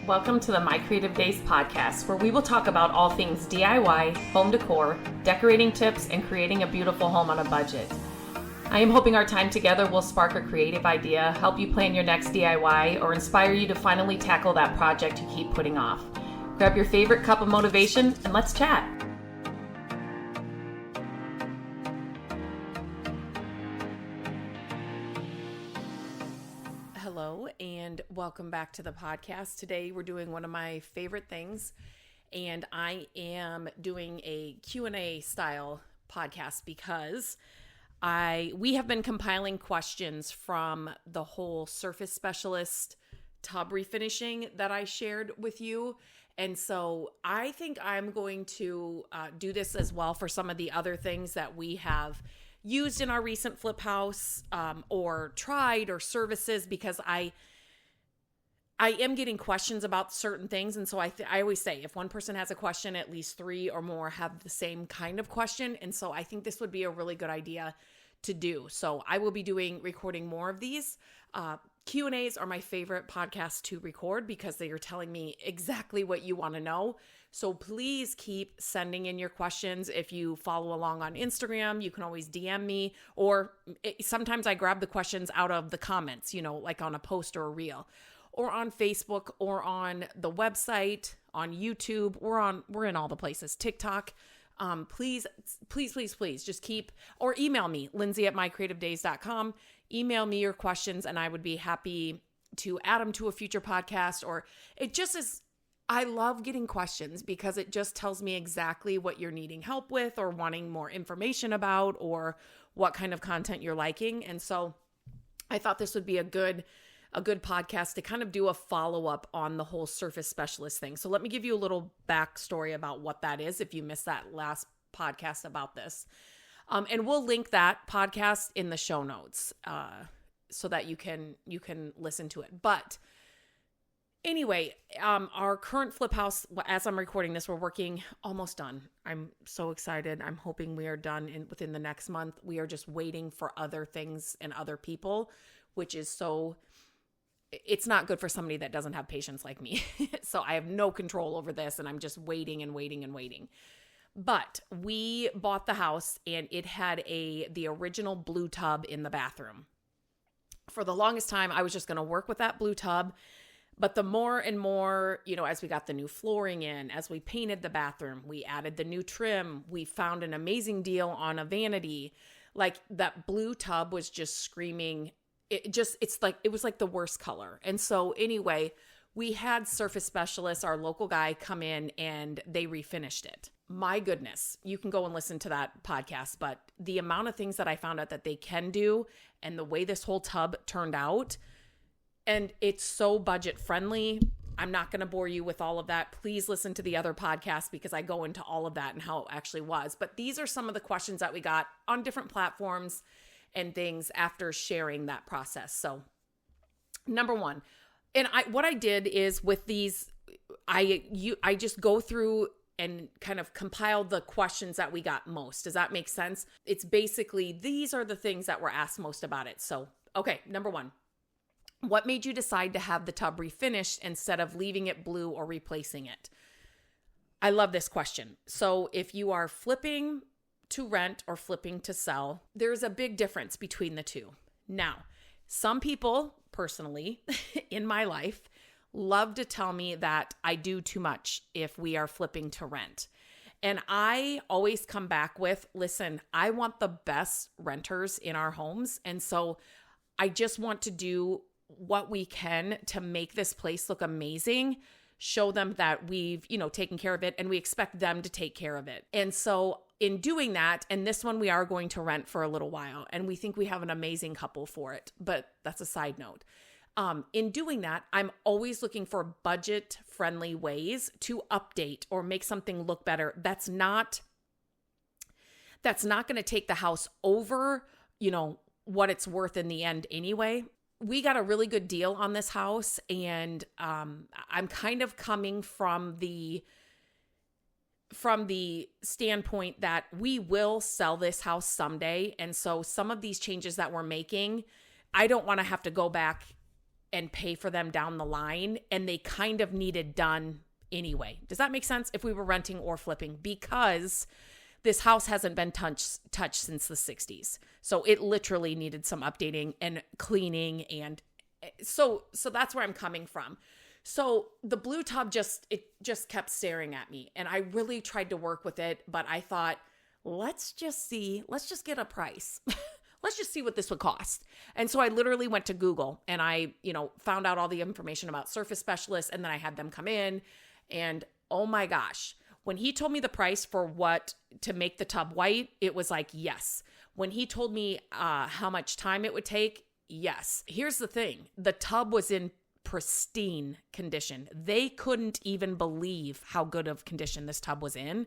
Welcome to the My Creative Days podcast, where we will talk about all things DIY, home decor, decorating tips, and creating a beautiful home on a budget. I am hoping our time together will spark a creative idea, help you plan your next DIY, or inspire you to finally tackle that project you keep putting off. Grab your favorite cup of motivation and let's chat. Hello and welcome back to the podcast. Today we're doing one of my favorite things, and I am doing a Q&A style podcast because we have been compiling questions from the whole surface specialist tub refinishing that I shared with you. And so I think I'm going to do this as well for some of the other things that we have used in our recent flip house or tried or services, because I am getting questions about certain things. And so I always say, if one person has a question, at least three or more have the same kind of question. And so I think this would be a really good idea to do. So I will be recording more of these. Q&As are my favorite podcast to record because they are telling me exactly what you want to know. So please keep sending in your questions. If you follow along on Instagram, you can always DM me, or sometimes I grab the questions out of the comments, like on a post or a reel, or on Facebook, or on the website, on YouTube. We're in all the places, TikTok. Please just keep, or email me, lindsay@mycreativedays.com. Email me your questions and I would be happy to add them to a future podcast. Or it just is, I love getting questions because it just tells me exactly what you're needing help with or wanting more information about, or what kind of content you're liking. And so I thought this would be a good podcast to kind of do a follow-up on the whole surface specialist thing. So let me give you a little backstory about what that is if you missed that last podcast about this. And we'll link that podcast in the show notes so that you can listen to it. But anyway, our current flip house, as I'm recording this, we're working almost done. I'm so excited. I'm hoping we are done within the next month. We are just waiting for other things and other people, which is it's not good for somebody that doesn't have patience like me. So I have no control over this, and I'm just waiting and waiting and waiting. But we bought the house and it had the original blue tub in the bathroom. For the longest time, I was just going to work with that blue tub. But the more and more, as we got the new flooring in, as we painted the bathroom, we added the new trim, we found an amazing deal on a vanity. Like, that blue tub was just screaming. It was like the worst color. And so anyway, we had surface specialists, our local guy, come in and they refinished it. My goodness, you can go and listen to that podcast, but the amount of things that I found out that they can do and the way this whole tub turned out, and it's so budget friendly. I'm not going to bore you with all of that. Please listen to the other podcasts because I go into all of that and how it actually was. But these are some of the questions that we got on different platforms and things after sharing that process. So number one, and what I did is with these, I just go through and kind of compile the questions that we got most. Does that make sense? It's basically, these are the things that were asked most about it. So, okay, number one, what made you decide to have the tub refinished instead of leaving it blue or replacing it? I love this question. So if you are flipping to rent or flipping to sell, there's a big difference between the two. Now, some people, personally, in my life, love to tell me that I do too much if we are flipping to rent. And I always come back with, listen, I want the best renters in our homes. And so I just want to do what we can to make this place look amazing, show them that we've, taken care of it, and we expect them to take care of it. And so in doing that, and this one we are going to rent for a little while, and we think we have an amazing couple for it, but that's a side note. In doing that, I'm always looking for budget-friendly ways to update or make something look better. That's not going to take the house over, what it's worth in the end anyway. We got a really good deal on this house, and I'm kind of coming from the standpoint that we will sell this house someday. And so some of these changes that we're making, I don't want to have to go back and pay for them down the line, and they kind of needed done anyway. Does that make sense? If we were renting or flipping, because this house hasn't been touched since the 60s. So it literally needed some updating and cleaning. And so that's where I'm coming from. So the blue tub just kept staring at me, and I really tried to work with it, but I thought, let's just get a price. Let's just see what this would cost. And so I literally went to Google and I, found out all the information about surface specialists, and then I had them come in, and oh my gosh, when he told me the price for what to make the tub white, it was like, yes. When he told me how much time it would take, yes. Here's the thing. The tub was in pristine condition. They couldn't even believe how good of condition this tub was in.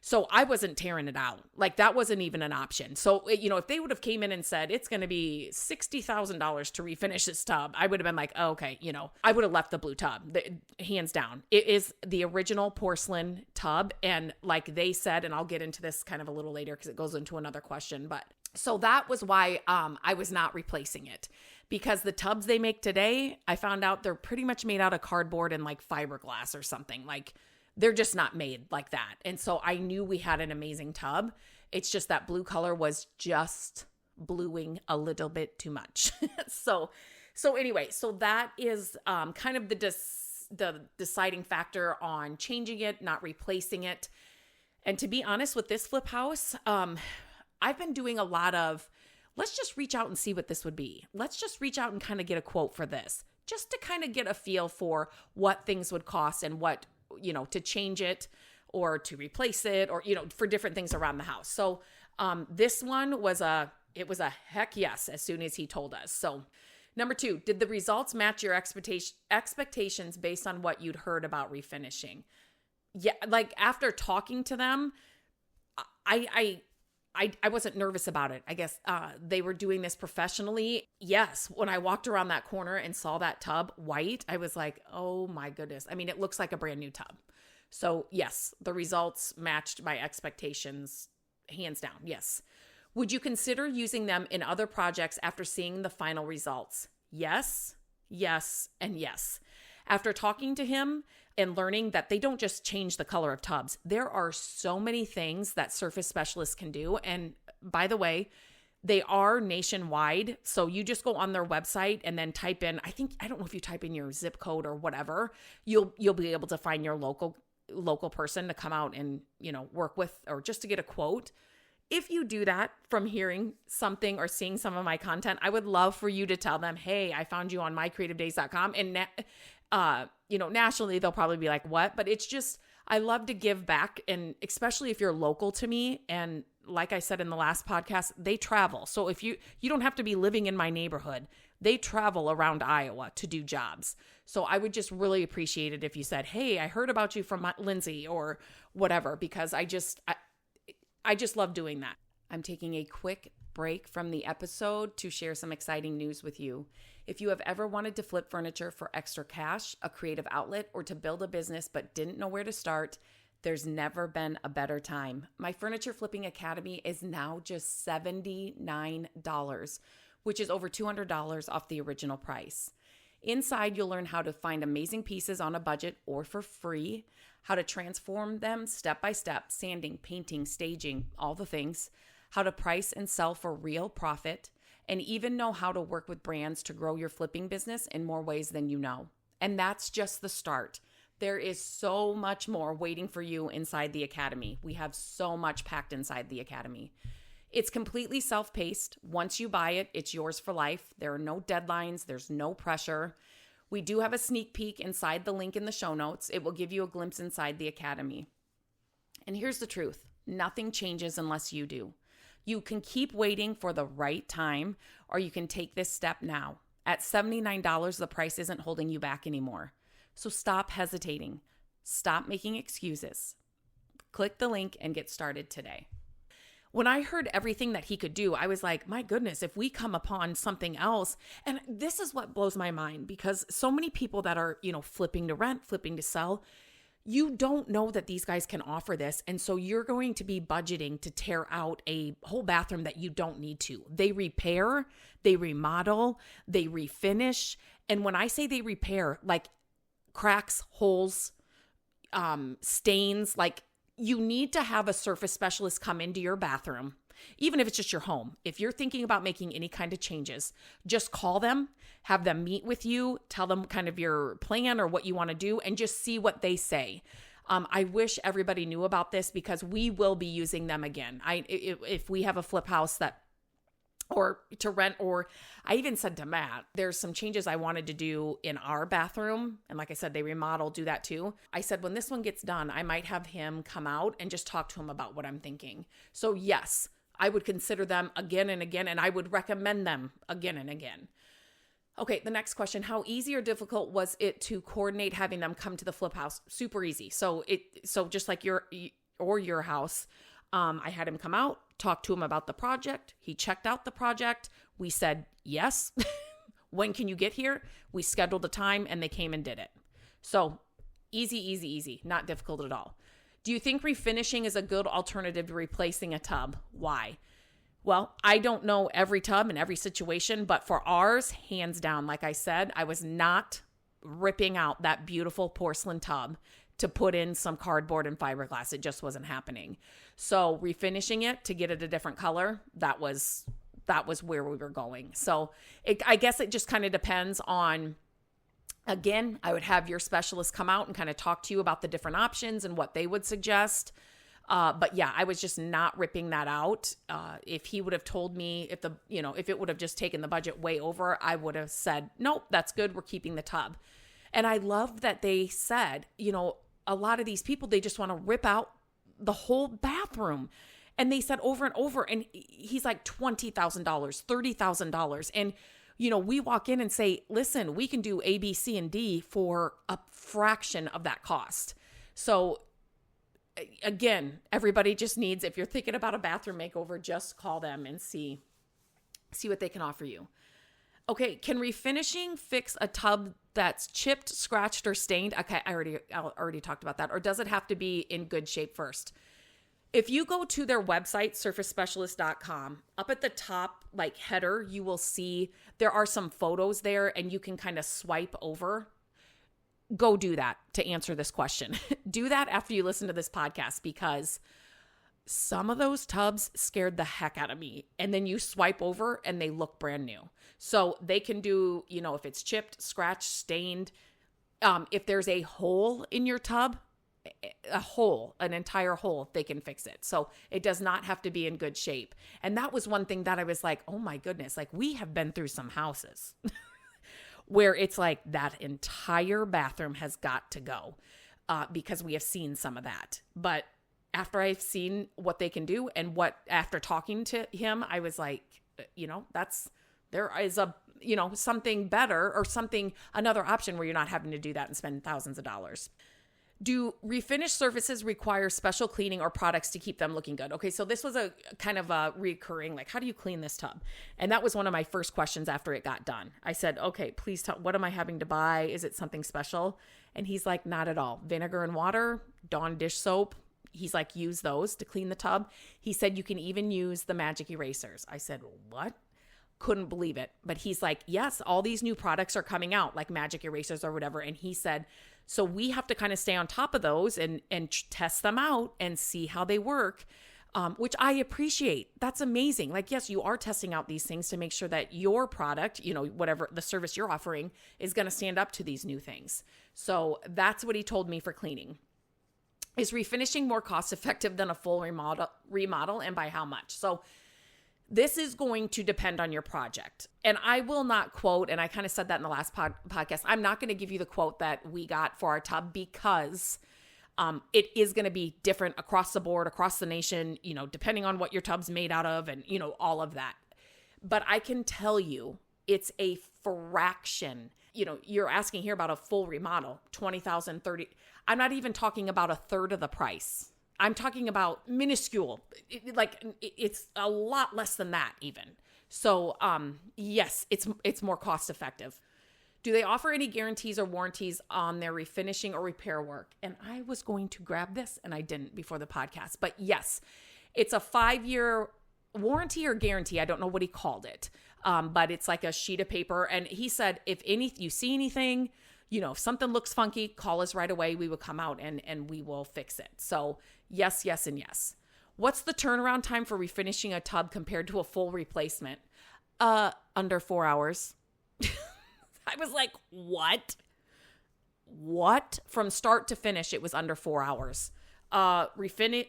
So I wasn't tearing it out. Like, that wasn't even an option. So, if they would have came in and said, it's going to be $60,000 to refinish this tub, I would have been like, oh, okay, I would have left the blue tub, hands down. It is the original porcelain tub. And like they said, and I'll get into this kind of a little later because it goes into another question, but so that was why I was not replacing it, because the tubs they make today, I found out they're pretty much made out of cardboard and like fiberglass or something. Like, they're just not made like that. And so I knew we had an amazing tub. It's just that blue color was just bluing a little bit too much. So anyway, so that is kind of the deciding factor on changing it, not replacing it. And to be honest with this flip house, I've been doing a lot of, let's just reach out and see what this would be. Let's just reach out and kind of get a quote for this, just to kind of get a feel for what things would cost and what, to change it or to replace it or, for different things around the house. So this one was a heck yes as soon as he told us. So number 2, did the results match your expectations based on what you'd heard about refinishing? Yeah, like after talking to them, I wasn't nervous about it. I guess they were doing this professionally. Yes, when I walked around that corner and saw that tub white, I was like, oh my goodness. I mean, it looks like a brand new tub. So yes, the results matched my expectations, hands down. Yes. Would you consider using them in other projects after seeing the final results? Yes, yes, and yes. After talking to him and learning that they don't just change the color of tubs, there are so many things that surface specialists can do. And by the way, they are nationwide. So you just go on their website and then type in, I don't know if you type in your zip code or whatever, you'll be able to find your local person to come out and, work with, or just to get a quote. If you do that from hearing something or seeing some of my content, I would love for you to tell them, hey, I found you on mycreativedays.com. And, nationally, they'll probably be like, what? But it's just, I love to give back. And especially if you're local to me. And like I said in the last podcast, they travel. So if you don't have to be living in my neighborhood, they travel around Iowa to do jobs. So I would just really appreciate it if you said, hey, I heard about you from Lindsay or whatever, because I just love doing that. I'm taking a quick break from the episode to share some exciting news with you. If you have ever wanted to flip furniture for extra cash, a creative outlet, or to build a business but didn't know where to start, there's never been a better time. My Furniture Flipping Academy is now just $79, which is over $200 off the original price. Inside, you'll learn how to find amazing pieces on a budget or for free, how to transform them step by step, sanding, painting, staging, all the things, how to price and sell for real profit, and even know how to work with brands to grow your flipping business in more ways than you know. And that's just the start. There is so much more waiting for you inside the Academy. We have so much packed inside the Academy. It's completely self-paced. Once you buy it, it's yours for life. There are no deadlines. There's no pressure. We do have a sneak peek inside the link in the show notes. It will give you a glimpse inside the Academy. And here's the truth. Nothing changes unless you do. You can keep waiting for the right time, or you can take this step now. At $79, the price isn't holding you back anymore. So stop hesitating. Stop making excuses. Click the link and get started today. When I heard everything that he could do, I was like, my goodness, if we come upon something else, and this is what blows my mind, because so many people that are, flipping to rent, flipping to sell, You don't know that these guys can offer this. And so you're going to be budgeting to tear out a whole bathroom that you don't need to. They repair, they remodel, they refinish. And when I say they repair, like cracks, holes, stains, like you need to have a surface specialist come into your bathroom, even if it's just your home. If you're thinking about making any kind of changes, just call them, have them meet with you, tell them kind of your plan or what you want to do, and just see what they say. I wish everybody knew about this because we will be using them again. If we have a flip house that, or to rent, or I even said to Matt, there's some changes I wanted to do in our bathroom. And like I said, they remodel, do that too. I said, when this one gets done, I might have him come out and just talk to him about what I'm thinking. So yes, I would consider them again and again, and I would recommend them again and again. Okay, the next question, how easy or difficult was it to coordinate having them come to the flip house? Super easy. So just like your house, I had him come out, talk to him about the project. He checked out the project. We said, yes. When can you get here? We scheduled the time and they came and did it. So easy, not difficult at all. Do you think refinishing is a good alternative to replacing a tub? Why? Well, I don't know every tub and every situation, but for ours, hands down, like I said, I was not ripping out that beautiful porcelain tub to put in some cardboard and fiberglass. It just wasn't happening. So refinishing it to get it a different color, that was where we were going. So I guess it just kind of depends on, again, I would have your specialist come out and kind of talk to you about the different options and what they would suggest. But yeah, I was just not ripping that out. If he would have told me if it would have just taken the budget way over, I would have said, nope, that's good. We're keeping the tub. And I love that they said, a lot of these people, they just want to rip out the whole bathroom. And they said over and over, and he's like $20,000, $30,000. And we walk in and say, listen, we can do A, B, C, and D for a fraction of that cost. So again, everybody just needs, if you're thinking about a bathroom makeover, just call them and see what they can offer you. Okay, can refinishing fix a tub that's chipped, scratched, or stained? Okay, I already talked about that. Or does it have to be in good shape first? If you go to their website, surfacespecialist.com, up at the top, like header, you will see there are some photos there and you can kind of swipe over. Go do that to answer this question. Do that after you listen to this podcast, because some of those tubs scared the heck out of me. And then you swipe over and they look brand new. So they can do, if it's chipped, scratched, stained, if there's a hole in your tub, an entire hole, they can fix it. So it does not have to be in good shape. And that was one thing that I was like, oh my goodness, like we have been through some houses where it's like that entire bathroom has got to go because we have seen some of that. But after I've seen what they can do and after talking to him, I was like, there is something better or another option where you're not having to do that and spend thousands of dollars. Do refinished surfaces require special cleaning or products to keep them looking good? Okay, so this was a kind of a recurring, like, how do you clean this tub? And that was one of my first questions after it got done. I said, okay, please tell, what am I having to buy? Is it something special? And he's like, not at all. Vinegar and water, Dawn dish soap. He's like, use those to clean the tub. He said, you can even use the magic erasers. I said, what? Couldn't believe it. But he's like, yes, all these new products are coming out, like magic erasers or whatever. And he said, so we have to kind of stay on top of those and test them out and see how they work, which I appreciate. That's amazing. Like, yes, you are testing out these things to make sure that your product, whatever the service you're offering, is going to stand up to these new things. So that's what he told me for cleaning. Is refinishing more cost effective than a full remodel, and by how much? So this is going to depend on your project. And I will not quote, and I kind of said that in the last podcast, I'm not going to give you the quote that we got for our tub because it is going to be different across the board, across the nation, depending on what your tub's made out of and, all of that. But I can tell you it's a fraction. You're asking here about a full remodel, $20,000, $30,000. I'm not even talking about a third of the price. I'm talking about minuscule, it's a lot less than that even. So, yes, it's more cost effective. Do they offer any guarantees or warranties on their refinishing or repair work? And I was going to grab this and I didn't before the podcast. But yes, it's a 5-year warranty or guarantee. I don't know what he called it. But it's like a sheet of paper. And he said, if you see anything, if something looks funky, call us right away. We will come out and we will fix it. So yes, yes, and yes. What's the turnaround time for refinishing a tub compared to a full replacement? Under 4 hours. I was like, what? From start to finish, it was under 4 hours. Having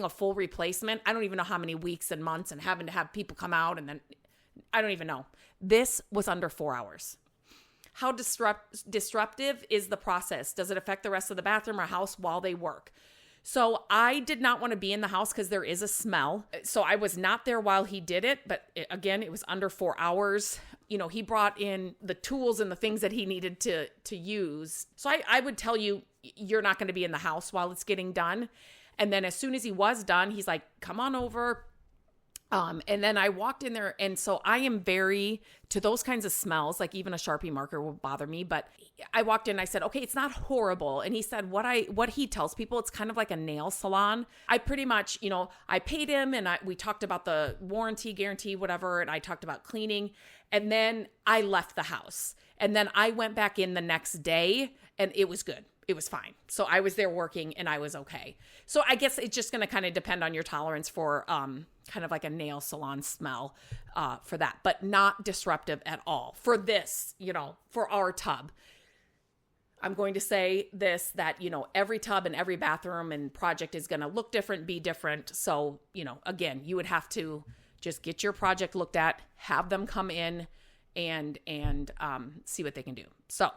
a full replacement, I don't even know how many weeks and months and having to have people come out and then I don't even know. This was under 4 hours. How disruptive is the process? Does it affect the rest of the bathroom or house while they work? So I did not want to be in the house because there is a smell. So I was not there while he did it. But again, it was under 4 hours. He brought in the tools and the things that he needed to use. So I would tell you, you're not going to be in the house while it's getting done. And then as soon as he was done, he's like, come on over. And then I walked in there. And so I am to those kinds of smells, like even a Sharpie marker will bother me. But I walked in, I said, okay, it's not horrible. And he said, what he tells people, it's kind of like a nail salon. I pretty much, I paid him and we talked about the warranty, guarantee, whatever. And I talked about cleaning. And then I left the house. And then I went back in the next day and it was good. It was fine. So I was there working and I was okay. So I guess it's just going to kind of depend on your tolerance for kind of like a nail salon smell for that, but not disruptive at all for this, for our tub. I'm going to say this, that, every tub and every bathroom and project is going to look different, be different. So, again, you would have to just get your project looked at, have them come in and see what they can do. So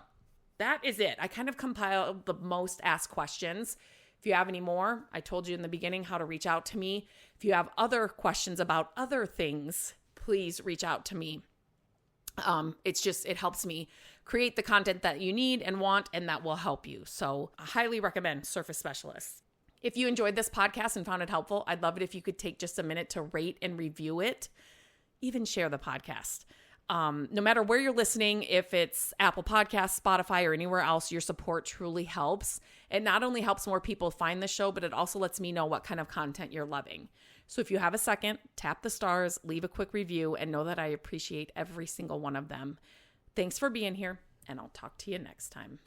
that is it. I kind of compiled the most asked questions. If you have any more, I told you in the beginning how to reach out to me. If you have other questions about other things, please reach out to me. It helps me create the content that you need and want, and that will help you. So I highly recommend Surface Specialists. If you enjoyed this podcast and found it helpful, I'd love it if you could take just a minute to rate and review it, even share the podcast. No matter where you're listening, if it's Apple Podcasts, Spotify, or anywhere else, your support truly helps. It not only helps more people find the show, but it also lets me know what kind of content you're loving. So if you have a second, tap the stars, leave a quick review, and know that I appreciate every single one of them. Thanks for being here, and I'll talk to you next time.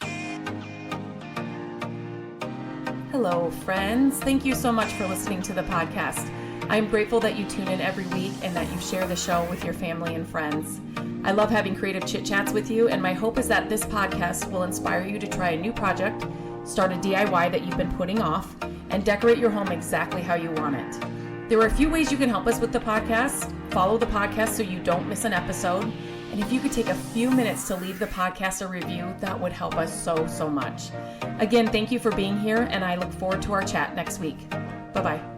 Hello, friends. Thank you so much for listening to the podcast. I'm grateful that you tune in every week and that you share the show with your family and friends. I love having creative chit chats with you, and my hope is that this podcast will inspire you to try a new project, start a DIY that you've been putting off, and decorate your home exactly how you want it. There are a few ways you can help us with the podcast. Follow the podcast so you don't miss an episode. And if you could take a few minutes to leave the podcast a review, that would help us so much. Again, thank you for being here, and I look forward to our chat next week. Bye-bye.